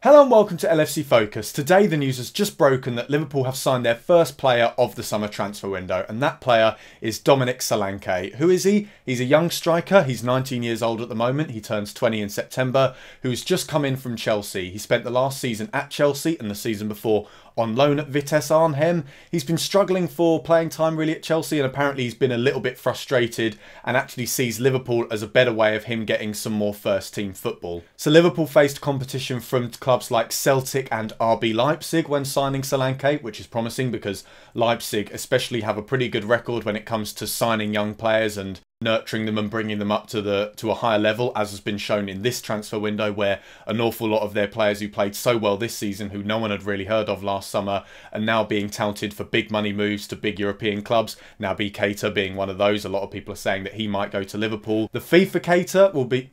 Hello and welcome to LFC Focus. Today the news has just broken that Liverpool have signed their first player of the summer transfer window, and that player is Dominic Solanke. Who is he? He's a young striker, he's 19 years old at the moment, he turns 20 in September, who's just come in from Chelsea. He spent the last season at Chelsea and the season before on loan at Vitesse Arnhem. He's been struggling for playing time really at Chelsea, and apparently he's been a little bit frustrated and actually sees Liverpool as a better way of him getting some more first team football. So Liverpool faced competition from clubs like Celtic and RB Leipzig when signing Solanke, which is promising because Leipzig especially have a pretty good record when it comes to signing young players and nurturing them and bringing them up to a higher level, as has been shown in this transfer window, where an awful lot of their players who played so well this season, who no one had really heard of last summer, are now being touted for big money moves to big European clubs. Naby Keita being one of those. A lot of people are saying that he might go to Liverpool. The fee for Keita will be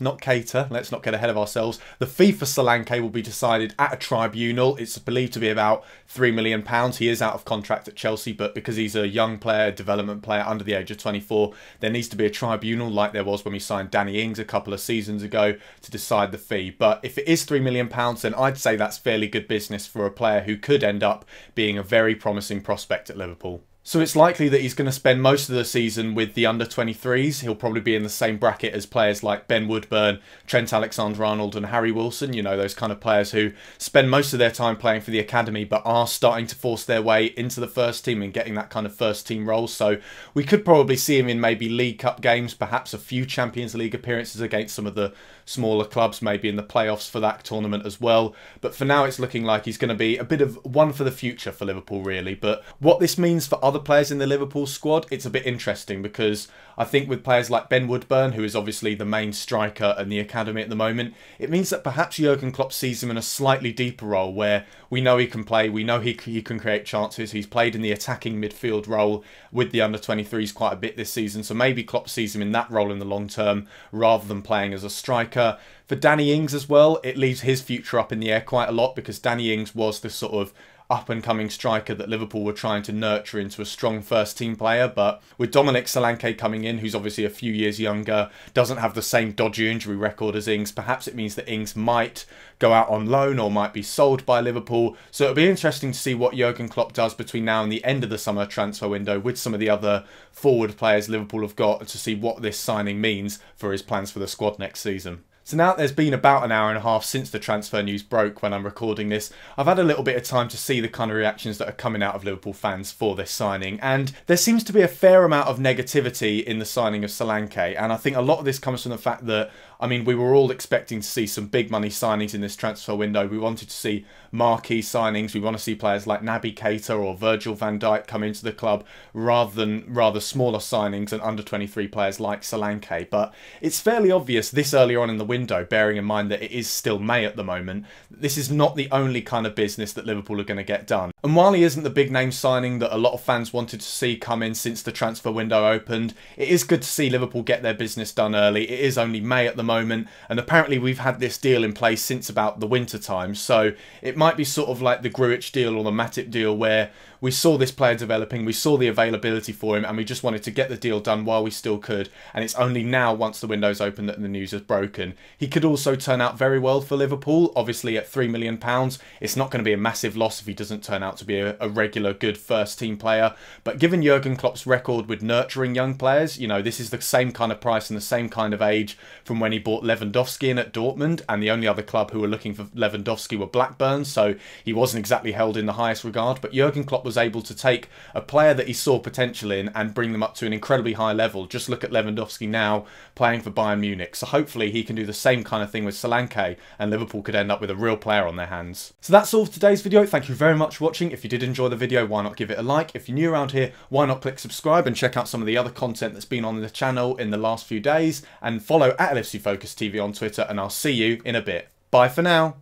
not Keita, let's not get ahead of ourselves. The fee for Solanke will be decided at a tribunal. It's believed to be about £3 million. He is out of contract at Chelsea, but because he's a young player, development player under the age of 24, there needs to be a tribunal like there was when we signed Danny Ings a couple of seasons ago to decide the fee. But if it is £3 million, then I'd say that's fairly good business for a player who could end up being a very promising prospect at Liverpool. So it's likely that he's going to spend most of the season with the under-23s. He'll probably be in the same bracket as players like Ben Woodburn, Trent Alexander-Arnold and Harry Wilson. You know, those kind of players who spend most of their time playing for the academy but are starting to force their way into the first team and getting that kind of first team role. So we could probably see him in maybe League Cup games, perhaps a few Champions League appearances against some of the smaller clubs, maybe in the playoffs for that tournament as well. But for now, it's looking like he's going to be a bit of one for the future for Liverpool, really. But what this means for other players in the Liverpool squad, it's a bit interesting, because I think with players like Ben Woodburn, who is obviously the main striker in the academy at the moment, it means that perhaps Jurgen Klopp sees him in a slightly deeper role where we know he can play, we know he can create chances. He's played in the attacking midfield role with the under-23s quite a bit this season, so maybe Klopp sees him in that role in the long term rather than playing as a striker. For Danny Ings as well, it leaves his future up in the air quite a lot, because Danny Ings was this sort of up-and-coming striker that Liverpool were trying to nurture into a strong first-team player. But with Dominic Solanke coming in, who's obviously a few years younger, doesn't have the same dodgy injury record as Ings, perhaps it means that Ings might go out on loan or might be sold by Liverpool. So it'll be interesting to see what Jurgen Klopp does between now and the end of the summer transfer window with some of the other forward players Liverpool have got, to see what this signing means for his plans for the squad next season. So now there's been about an hour and a half since the transfer news broke when I'm recording this, I've had a little bit of time to see the kind of reactions that are coming out of Liverpool fans for this signing, and there seems to be a fair amount of negativity in the signing of Solanke, and I think a lot of this comes from the fact that, I mean, we were all expecting to see some big money signings in this transfer window. We wanted to see marquee signings. We want to see players like Naby Keita or Virgil van Dijk come into the club rather than rather smaller signings and under-23 players like Solanke. But it's fairly obvious this early on in the window, bearing in mind that it is still May at the moment, this is not the only kind of business that Liverpool are going to get done. And while he isn't the big name signing that a lot of fans wanted to see come in since the transfer window opened, it is good to see Liverpool get their business done early. It is only May at the moment, and apparently we've had this deal in place since about the winter time, so it might be sort of like the Grujic deal or the Matip deal, where we saw this player developing, we saw the availability for him, and we just wanted to get the deal done while we still could, and it's only now, once the window's open, that the news has broken. He could also turn out very well for Liverpool. Obviously at £3 million, it's not going to be a massive loss if he doesn't turn out to be a regular good first team player, but given Jurgen Klopp's record with nurturing young players, you know, this is the same kind of price and the same kind of age from when he bought Lewandowski in at Dortmund, and the only other club who were looking for Lewandowski were Blackburn, so he wasn't exactly held in the highest regard. But Jurgen Klopp was able to take a player that he saw potential in and bring them up to an incredibly high level. Just look at Lewandowski now playing for Bayern Munich. So hopefully he can do the same kind of thing with Solanke, and Liverpool could end up with a real player on their hands. So that's all for today's video. Thank you very much for watching. If you did enjoy the video, why not give it a like? If you're new around here, why not click subscribe and check out some of the other content that's been on the channel in the last few days, and follow at LFC Focus TV on Twitter, and I'll see you in a bit. Bye for now.